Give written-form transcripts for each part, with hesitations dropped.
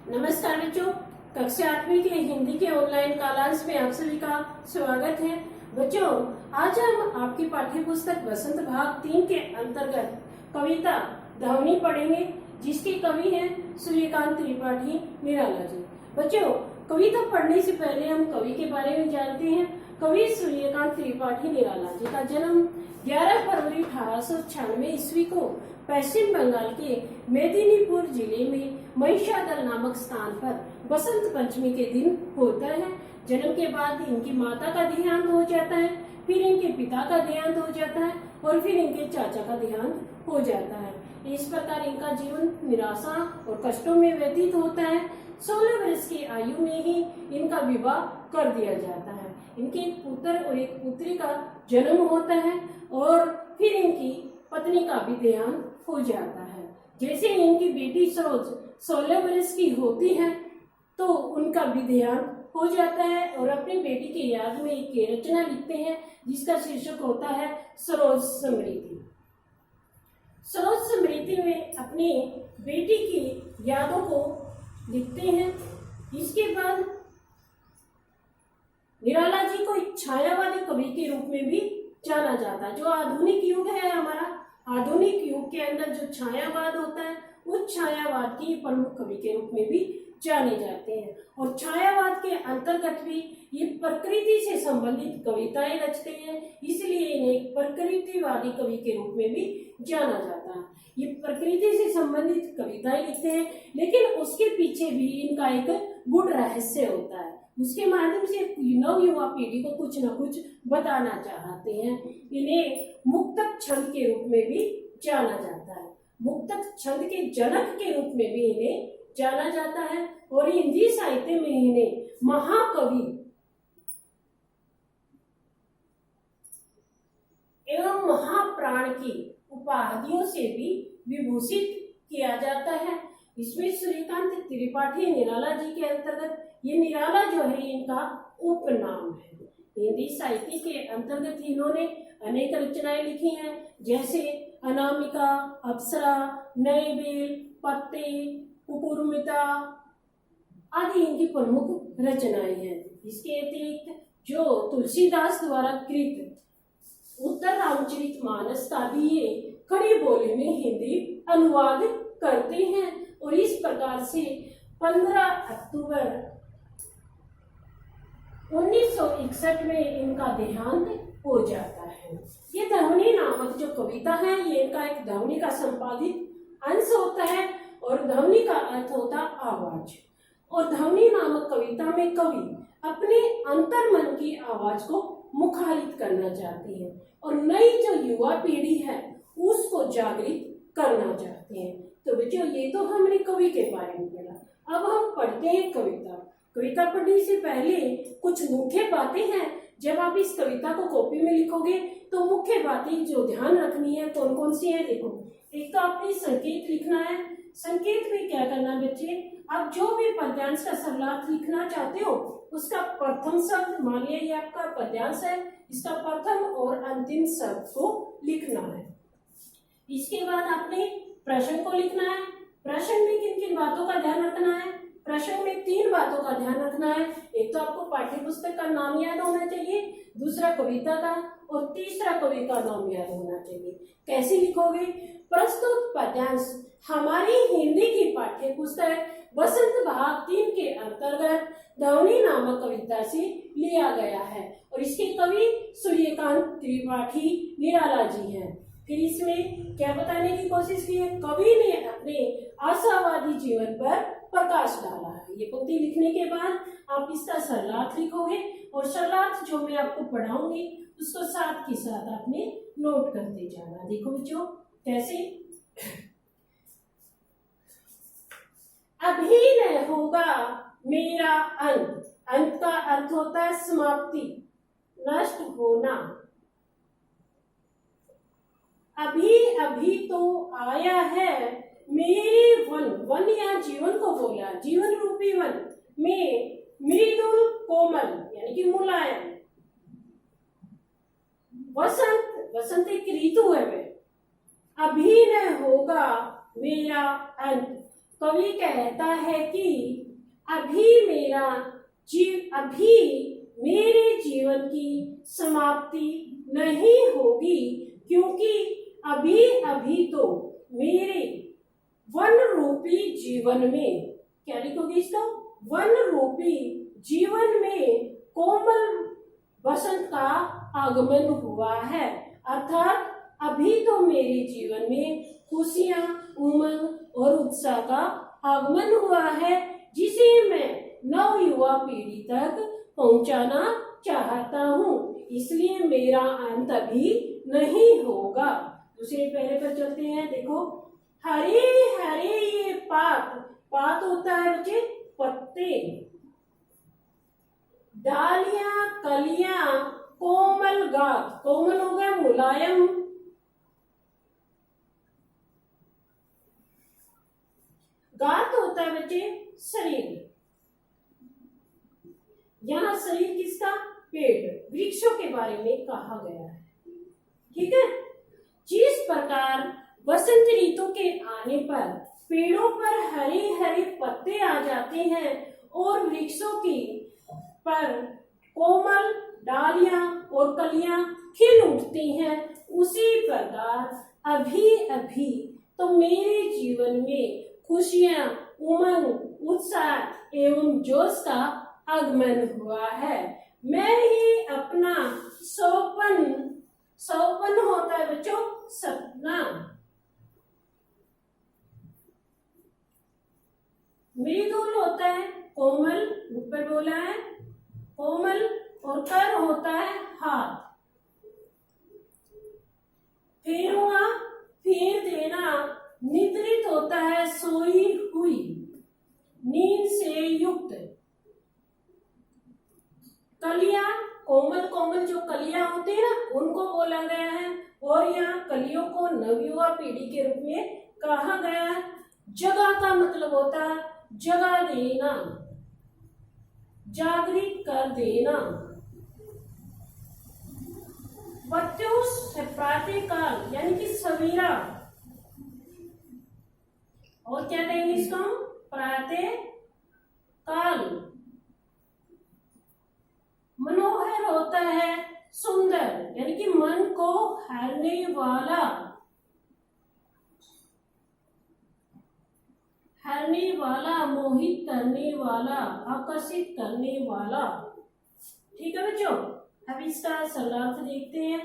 नमस्कार बच्चों, कक्षा 8वीं के हिंदी के ऑनलाइन कालांश में आप सभी का स्वागत है। बच्चों, आज हम आपकी पाठ्य पुस्तक बसंत भाग 3 के अंतर्गत कविता ध्वनि पढ़ेंगे, जिसके कवि हैं सूर्यकांत त्रिपाठी निराला जी। बच्चों, कविता पढ़ने से पहले हम कवि के बारे में जानते हैं। कवि सूर्यकांत त्रिपाठी निराला जी का जन्म 11 फरवरी 1896 ईस्वी को पश्चिम बंगाल के मेदिनीपुर जिले में महिषादल नामक स्थान पर बसंत पंचमी के दिन होता है। जन्म के बाद इनकी माता का देहांत हो जाता है, फिर इनके पिता का देहांत हो जाता है और फिर इनके चाचा का देहांत हो जाता है। इस प्रकार इनका जीवन निराशा और कष्टों में व्यतीत होता है। 16 वर्ष की आयु में ही इनका विवाह कर दिया जाता है। इनके एक पुत्र और एक पुत्री का जन्म होता है और फिर इनकी पत्नी का भी देहांत हो जाता है। जैसे इनकी बेटी सरोज 16 वर्ष की होती है तो उनका भी देहांत हो जाता है और अपनी बेटी की याद में एक रचना लिखते हैं, जिसका शीर्षक होता है सरोज स्मृति। सरोज स्मृति में अपनी बेटी की यादों को लिखते हैं। इसके बाद निराला जी को एक छायावादी कवि के रूप में भी जाना जाता है। जो आधुनिक युग है हमारा, आधुनिक युग के अंदर जो छायावाद होता है, उस छायावाद के प्रमुख कवि के रूप में भी जाने जाते हैं। और छायावाद के अंतर्गत भी ये प्रकृति से संबंधित कविताएं रचते हैं, इसलिए इन्हें प्रकृतिवादी कवि के रूप में भी जाना जाता है। ये प्रकृति से संबंधित कविताएं लिखते हैं, लेकिन उसके पीछे भी इनका एक गूढ़ रहस्य होता है। उसके माध्यम से नव युवा पीढ़ी को कुछ न कुछ बताना चाहते हैं। इन्हें मुक्तक छंद के रूप में भी जाना जाता है। मुक्तक छंद के जनक के रूप में भी इन्हें जाना जाता है और हिंदी साहित्य में इन्हें महाकवि एवं महाप्राण की उपाधियों से भी विभूषित किया जाता है। इसमें सूर्यकांत त्रिपाठी निराला जी के अंतर्गत ये निराला जो है इनका उपनाम है। हिंदी साहित्य के अंतर्गत इन्होंने अनेक रचनाएं लिखी हैं, जैसे अनामिका, अप्सरा, नए बेल, पत्ते, कुकुरमिता आदि इनकी प्रमुख रचनाएं हैं। इसके अतिरिक्त जो तुलसीदास द्वारा कृत उत्तर रामचरितमानस का भी ये खड़ी बोली में हिंदी अनुवाद करते हैं और इस प्रकार से 15 अक्टूबर 1961 में इनका देहांत हो जाता है। ये ध्वनि नामक जो कविता है, ये इनका एक ध्वनि का संपादित अंश होता है और ध्वनि का अर्थ होता आवाज। और ध्वनि नामक कविता में कवि अपने अंतर्मन की आवाज को मुखारित करना चाहते हैं और नई जो युवा पीढ़ी है उसको जागृत करना चाहते हैं। तो बच्चों, ये तो हमने कवि के बारे में पढ़ा। अब हम पढ़ते हैं कविता। कविता पढ़ने से पहले कुछ मुख्य बातें हैं। जब आप इस कविता को कॉपी में लिखोगे तो मुख्य बातें जो ध्यान रखनी है कौन कौन सी है, देखो। एक तो आपने संकेत लिखना है। संकेत में क्या करना बच्चे, आप जो भी पद्यांश का सरलार्थ लिखना चाहते हो उसका प्रथम शब्द, मान लिया ये आपका पद्यांश है, इसका प्रथम और अंतिम शब्द को लिखना है। इसके बाद आपने प्रश्न को लिखना है। प्रश्न में किन किन बातों का ध्यान रखना है? प्रश्न में 3 बातों का ध्यान रखना है। एक तो आपको पाठ्य पुस्तक का नाम याद होना चाहिए, दूसरा कविता का और तीसरा कवि का नाम याद होना चाहिए। कैसे लिखोगे? प्रस्तुत पद्यांश हमारी हिंदी की पाठ्य पुस्तक बसंत भाग 3 के अंतर्गत ध्वनि नामक कविता से लिया गया है और इसके कवि सूर्यकांत त्रिपाठी निराला जी हैं। फिर इसमें क्या बताने की कोशिश की है? कवि ने अपने आशावादी जीवन पर प्रकाश डाला है। ये पंक्ति लिखने के बाद आप इसका सरलार्थ लिखोगे और सरलार्थ जो मैं आपको पढ़ाऊंगी उसको साथ के साथ आपने नोट करते जाना। देखो बच्चों, कैसे? अभी न होगा मेरा अंत। अंत का अर्थ होता है समाप्ति, नष्ट होना। अभी अभी तो आया है मेरे वन, वन या जीवन को बोला, जीवन रूपी वन में मृदुल कोमल यानी कि मुलायम वसंत, वसंत एक ऋतु है वे। अभी न होगा मेरा अंत, कवि कहता है कि अभी मेरे जीवन की समाप्ति नहीं होगी, क्योंकि अभी अभी तो मेरे वन रूपी जीवन में, क्या लिखोगे इसका, वन रूपी जीवन में कोमल बसंत का आगमन हुआ है। अर्थात अभी तो मेरे जीवन में खुशियां, उमंग और उत्साह का आगमन हुआ है, जिसे मैं नव युवा पीढ़ी तक पहुंचाना चाहता हूँ, इसलिए मेरा अंत अभी नहीं होगा। दूसरे पहले पर चलते हैं। देखो, हरे हरे ये पात होता है बच्चे पत्ते, डालियां कलियां कोमल गात, कोमल हो गया मुलायम, गात होता है बच्चे शरीर, यहाँ शरीर किसका, पेड़, वृक्षों के बारे में कहा गया है। ठीक है, जिस प्रकार बसंत ऋतु के आने पर पेड़ों पर हरे हरे पत्ते आ जाते हैं और वृक्षों की पर कोमल डालियां और कलियां खिल उठती हैं, उसी प्रकार अभी अभी तो मेरे जीवन में खुशियां, उमंग, उत्साह एवं जोश का आगमन हुआ है। मैं ही अपना सौपन होता है बच्चों सपना, मृदुल होता है कोमल, ऊपर बोला है कोमल, और कर होता है हाथ, फेरुआ फेर देना, निद्रित होता है सोई हुई, नींद से युक्त, कलियां कोमल कोमल जो कलियां होती है ना उनको बोला गया है, और यहाँ कलियों को नवयुवा पीढ़ी के रूप में कहा गया है। जगह का मतलब होता है जगा देना, जागृत कर देना। प्रत्युष है प्रातःकाल यानी कि सवेरा, और क्या कहेंगे इसको हम, प्रातःकाल। मनोहर होता है सुंदर यानी कि मन को हरने वाला, मोहित करने वाला, आकर्षित करने वाला। ठीक है बच्चों, अब इसका सरलार्थ देखते हैं।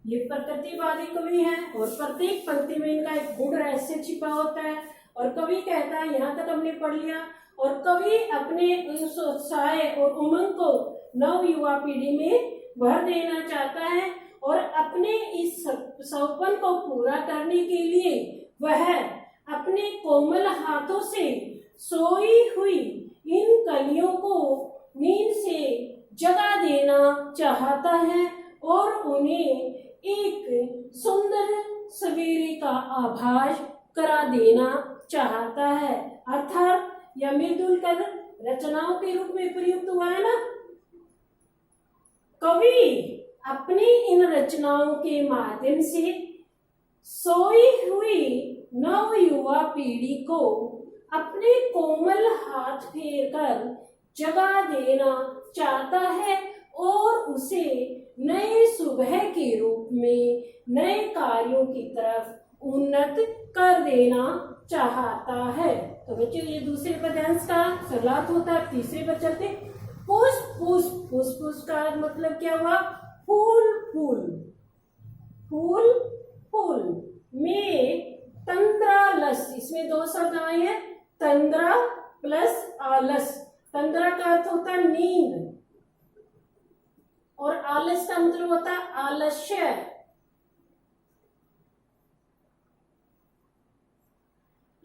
ये प्रकृतिवादी कवि है और प्रत्येक पंक्ति में इनका एक गूढ़ रहस्य छिपा होता है, और कवि कहता है यहाँ तक हमने पढ़ लिया, और कवि अपने उस उत्साह और उमंग को नव युवा पीढ़ी में भर देना चाहता है, और अपने इस सौपन को पूरा करने के लिए वह अपने कोमल हाथों से सोई हुई इन कलियों को नींद से जगा देना चाहता है, और उन्हें एक सुंदर सवेरे का आभास करा देना चाहता है। अर्थात यह मृदुल कर रचनाओं के रूप में प्रयुक्त हुआ है ना। कवि अपनी इन रचनाओं के माध्यम से सोई हुई नव युवा पीढ़ी को अपने कोमल हाथ फेर कर जगा देना चाहता है, और उसे नए सुबह के रूप में नए कार्यों की तरफ उन्नत कर देना चाहता है। तो बच्चों, ये दूसरे पद्यांश का सरलार्थ होता है। तीसरे पर चलते, पुष्प पुष्प, पुष्प पुष्प का मतलब क्या हुआ, फूल फूल, फूल फूल में तंद्रालस, इसमें दो शब्द आए हैं, तंद्रा प्लस आलस। तंद्रा का अर्थ होता है नींद, और आलस का मतलब होता है आलस्य।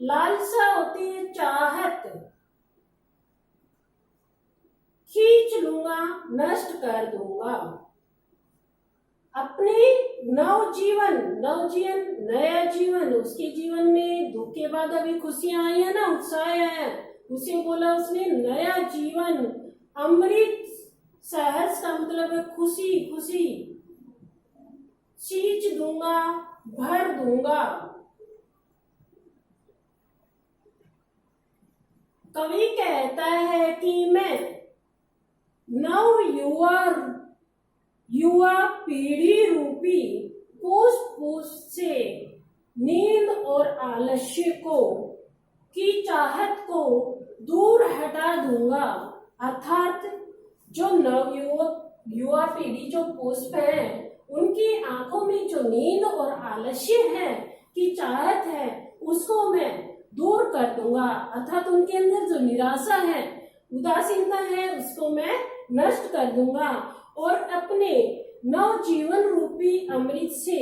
लालसा होती है चाहत, खींच लूंगा, नष्ट कर दूंगा। अपने नवजीवन, नया जीवन, उसके जीवन में दुख के बाद अभी खुशियां आई है ना, उत्साह है, उसे बोला उसने नया जीवन। अमृत सहर्ष का मतलब है खुशी खुशी, सींच दूंगा, भर दूंगा। कवि कहता है कि मैं नव युवा पीढ़ी रूपी पुष्प से नींद और आलस्य को की चाहत को दूर हटा दूंगा। अर्थात जो युवा पीढ़ी जो पुष्प है, उनकी आंखों में जो नींद और आलस्य है की चाहत है, उसको मैं दूर कर दूंगा। अर्थात उनके अंदर जो निराशा है, उदासीनता है, उसको मैं नष्ट कर दूंगा और अपने नव जीवन रूपी अमृत से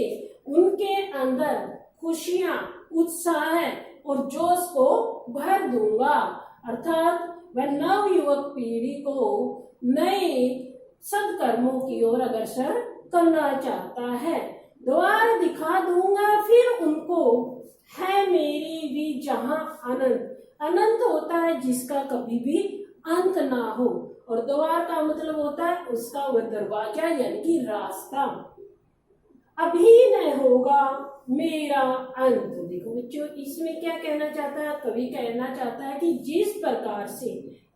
उनके अंदर खुशियां, उत्साह और जोश को भर दूंगा। अर्थात वह नव युवक पीढ़ी को नए सदकर्मों की ओर अग्रसर करना चाहता है। द्वार दिखा दूंगा फिर उनको, है मेरी भी जहां अनंत। अनंत होता है जिसका कभी भी अंत ना हो, और द्वार का मतलब होता है उसका वह दरवाजा यानी कि रास्ता। अभी न होगा मेरा अंत। देखो बच्चों, इसमें क्या कहना चाहता है? कवि कहना चाहता है कि जिस प्रकार से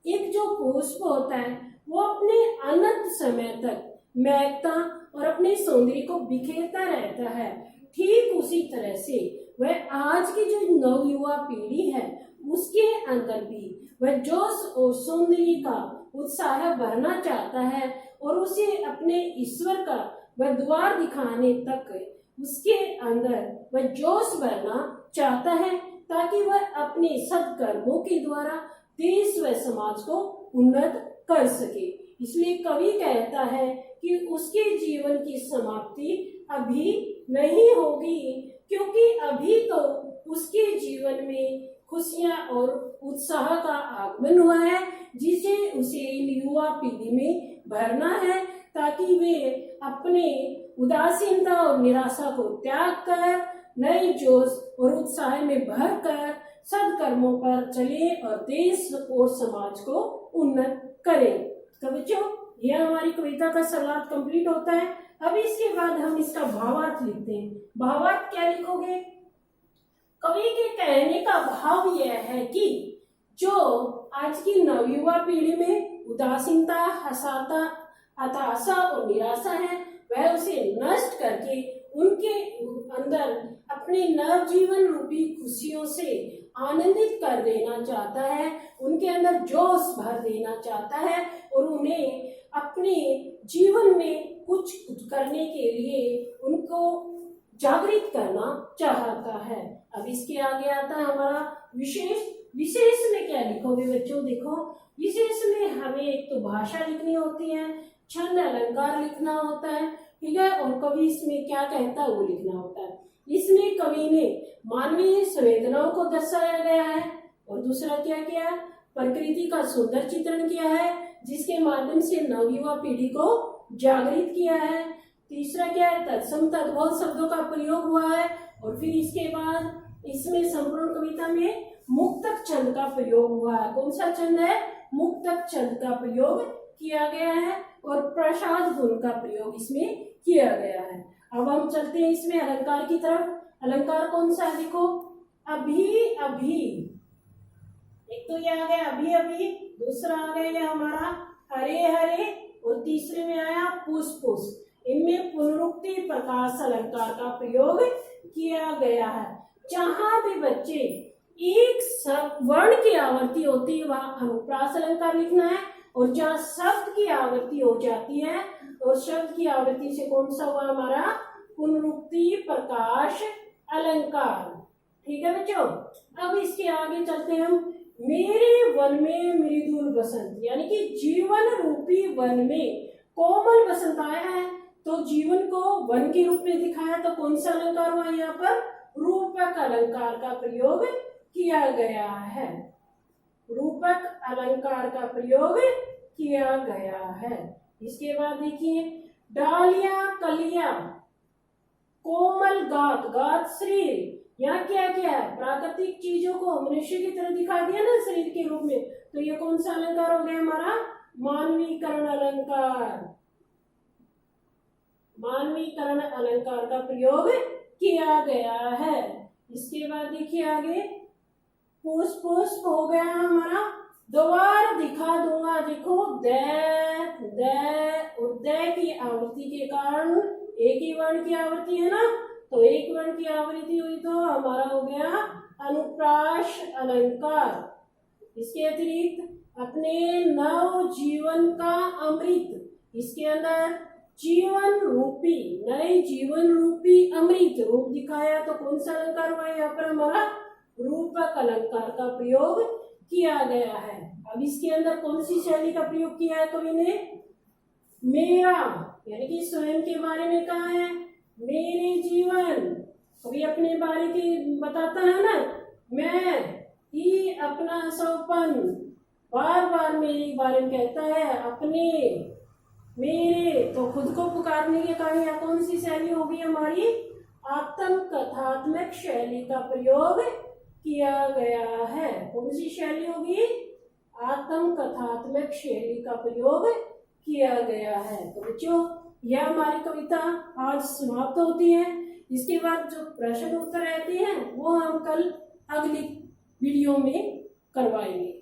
एक जो पुष्प होता है वो अपने अनंत समय तक महकता और अपने सौंदर्य को बिखेरता रहता है, ठीक उसी तरह से वह आज की जो नवयुवा पीढ़ी है उसके अंदर भी वह जोश और सौंदर्य का उत्साह भरना चाहता है और उसे अपने ईश्वर का वह द्वार दिखाने तक उसके अंदर वह जोश भरना चाहता है, ताकि वह अपने सत्कर्मों के द्वारा देश व समाज को उन्नत कर सके। इसलिए कवि कहता है कि उसके जीवन की समाप्ति अभी नहीं होगी, क्योंकि अभी तो उसके जीवन में खुशियां और उत्साह का आगमन हुआ है, जिसे उसे युवा पीढ़ी में भरना है, ताकि वे अपने उदासीनता और निराशा को त्याग कर नए जोश और उत्साह में भर कर सदकर्मों पर चले और देश और समाज को उन्नत करें। तो बच्चों, यह हमारी कविता का सलाद कंप्लीट होता है। अब इसके बाद हम इसका भावार्थ लिखते हैं। भावार्थ क्या लिखोगे? कवि के कहने का भाव यह है कि जो आज की नवयुवा पीढ़ी में उदासीनता, हताशा और निराशा है, वह उसे नष्ट करके उनके अंदर अपने नव जीवन रूपी खुशियों से आनंदित कर देना चाहता है, उनके अंदर जोश भर देना चाहता है और उन्हें अपने जीवन में कुछ करने के लिए उनको जागृत करना चाहता है। अब इसके आगे आता है हमारा विशेष। विशेष में क्या लिखोगे बच्चों? देखो, विशेष में हमें एक तो भाषा लिखनी होती है, छंद अलंकार लिखना होता है, ठीक है, और कवि इसमें क्या कहता है वो लिखना होता है। इसमें कवि ने मानवीय संवेदनाओं को दर्शाया गया है, और दूसरा क्या किया है? प्रकृति का सुंदर चित्रण किया है, जिसके माध्यम से नवयुवा पीढ़ी को जागृत किया है। तीसरा क्या है? तत्सम तद्भव शब्दों का प्रयोग हुआ है, और फिर इसके बाद इसमें संपूर्ण कविता में मुक्तक छंद का प्रयोग हुआ है। कौन सा छंद है? मुक्तक छंद का प्रयोग किया गया है, और प्रसाद धुन का प्रयोग इसमें किया गया है। अब हम चलते हैं इसमें अलंकार की तरफ। अलंकार कौन सा है? देखो, अभी अभी, एक तो ये आ गया अभी अभी, दूसरा आ गया हमारा हरे हरे, और तीसरे में आया पुष्प पुष्प। इनमें पुनरुक्ति प्रकाश अलंकार का प्रयोग किया गया है। जहां भी बच्चे एक वर्ण की आवृत्ति होती है वहां अनुप्रास अलंकार लिखना है, और जहाँ शब्द की आवृत्ति हो जाती है और शब्द की आवृत्ति से कौन सा हुआ हमारा? पुनरुक्ति प्रकाश अलंकार। ठीक है बच्चों, अब इसके आगे चलते हैं हम। मेरे वन में मृदुल बसंत, यानी कि जीवन रूपी वन में कोमल बसंत आया है, तो जीवन को वन के रूप में दिखाया, तो कौन सा अलंकार हुआ यहाँ पर? रूपक अलंकार का प्रयोग किया गया है। रूपक अलंकार का प्रयोग किया गया है। इसके बाद देखिए, डालियां कलियां कोमल गात, गात शरीर, यहाँ क्या क्या है? प्राकृतिक चीजों को मनुष्य की तरह दिखा दिया ना शरीर के रूप में, तो ये कौन सा अलंकार हो गया हमारा? मानवीकरण अलंकार। मानवीकरण अलंकार का प्रयोग किया गया है। इसके बाद देखिए आगे, पुष्प पुष्प हो गया हमारा दोबारा दिखा दूंगा। देखो द, उदय की आवृत्ति के कारण एक ही वर्ण की आवृत्ति है ना, तो एक वर्ण की आवृत्ति हुई तो हमारा हो गया अनुप्रास अलंकार। इसके अतिरिक्त अपने नव जीवन का अमृत, इसके अंदर जीवन रूपी, नए जीवन रूपी अमृत रूप दिखाया, तो कौन सा अलंकार हुआ यहाँ पर हमारा रूपक अलंकार का प्रयोग किया गया है। अब इसके अंदर कौन सी शैली का प्रयोग किया है कवि ने? मेरा, यानी कि स्वयं के बारे में कहा है, मेरे जीवन। कवि अपने बारे की बताता है ना, मैं ही अपना सौपन, बार बार मेरे बारे में कहता है, अपने, मेरे, तो खुद को पुकारने के कारण यहाँ कौन सी शैली होगी हमारी? आत्म कथात्मक शैली का प्रयोग किया गया है। कौन सी शैली होगी? आत्म कथात्मक शैली का प्रयोग किया गया है। तो बच्चों, यह हमारी कविता आज समाप्त होती है। इसके बाद जो प्रश्न उत्तर रहते हैं वो हम कल अगली वीडियो में करवाएंगे।